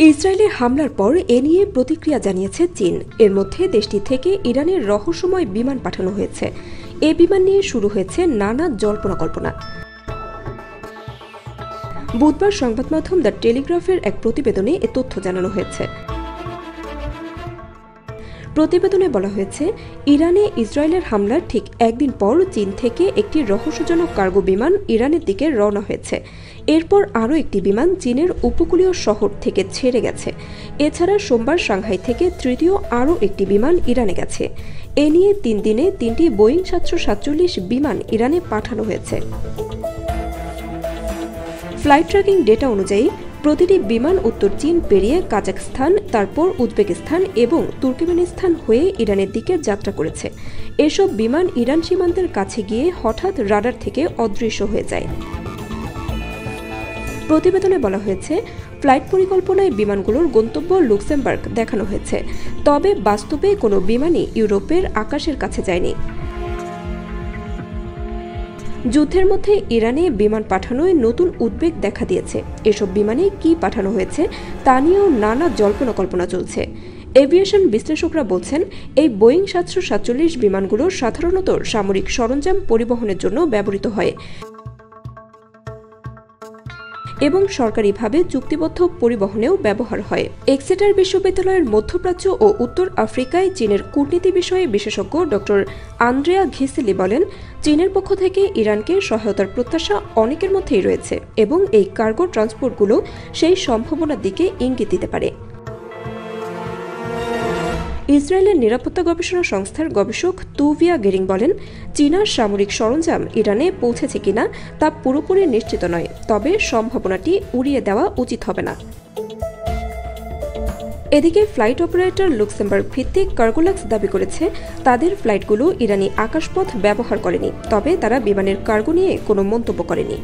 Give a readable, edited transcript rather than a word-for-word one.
ইসরায়েলের হামলার পর এ নিয়ে প্রতিক্রিয়া জানিয়েছে চীন। এর মধ্যে দেশটি থেকে ইরানের রহস্যময় বিমান পাঠানো হয়েছে। এ বিমান নিয়ে শুরু হয়েছে নানা জল্পনা কল্পনা। বুধবার সংবাদমাধ্যম দ্য টেলিগ্রাফের এক প্রতিবেদনে এ তথ্য জানানো হয়েছে। প্রতিবেদনে বলা হয়েছে, ইরানে ইসরায়েলের হামলার ঠিক একদিন পর চীন থেকে একটি রহস্যজনক কার্গো বিমান ইরানের দিকে রওনা হয়েছে। এরপর আরও একটি বিমান চীনের উপকূলীয় শহর থেকে ছেড়ে গেছে। এছাড়া সোমবার সাংহাই থেকে তৃতীয় আরও একটি বিমান ইরানে গেছে। এ নিয়ে 3 দিনে 3টি বোয়িং 747 বিমান ইরানে পাঠানো হয়েছে। ফ্লাইট ট্র্যাকিং ডেটা অনুযায়ী প্রতিটি বিমান উত্তর চীন পেরিয়ে কাজাখস্তান, তারপর উজবেকিস্তান এবং তুর্কমেনিস্তান হয়ে ইরানের দিকে যাত্রা করেছে। এসব বিমান ইরান সীমান্তের কাছে গিয়ে হঠাৎ রাডার থেকে অদৃশ্য হয়ে যায়। প্রতিবেদনে বলা হয়েছে, ফ্লাইট পরিকল্পনায় বিমানগুলোর গন্তব্য লুক্সেমবার্গ দেখানো হয়েছে, তবে বাস্তবে কোনো বিমানই ইউরোপের আকাশের কাছে যায়নি। যুদ্ধের মধ্যে ইরানে বিমান পাঠানোয় নতুন উদ্বেগ দেখা দিয়েছে। এসব বিমানে কি পাঠানো হয়েছে তা নিয়েও নানা জল্পনা কল্পনা চলছে। এভিয়েশন বিশ্লেষকরা বলছেন, এই বোয়িং 747 বিমানগুলো সাধারণত সামরিক সরঞ্জাম পরিবহনের জন্য ব্যবহৃত হয় এবং সরকারিভাবে চুক্তিবদ্ধ পরিবহনেও ব্যবহার হয়। এক্সেটার বিশ্ববিদ্যালয়ের মধ্যপ্রাচ্য ও উত্তর আফ্রিকায় চীনের কূটনীতি বিষয়ে বিশেষজ্ঞ ড আন্দ্রেয়া ঘিসেলি বলেন, চীনের পক্ষ থেকে ইরানকে সহায়তার প্রত্যাশা অনেকের মধ্যেই রয়েছে এবং এই কার্গো ট্রান্সপোর্টগুলো সেই সম্ভাবনার দিকে ইঙ্গিত দিতে পারে। ইসরায়েলের নিরাপত্তা গবেষণা সংস্থার গবেষক তুভিয়া গেরিং বলেন, চীনার সামরিক সরঞ্জাম ইরানে পৌঁছেছে কিনা তা পুরোপুরি নিশ্চিত নয়, তবে সম্ভাবনাটি উড়িয়ে দেওয়া উচিত হবে না। এদিকে ফ্লাইট অপারেটর লুক্সেমবার্গ ভিত্তিক কার্গোলাক্স দাবি করেছে, তাদের ফ্লাইটগুলো ইরানি আকাশপথ ব্যবহার করেনি, তবে তারা বিমানের কার্গো নিয়ে কোনো মন্তব্য করেনি।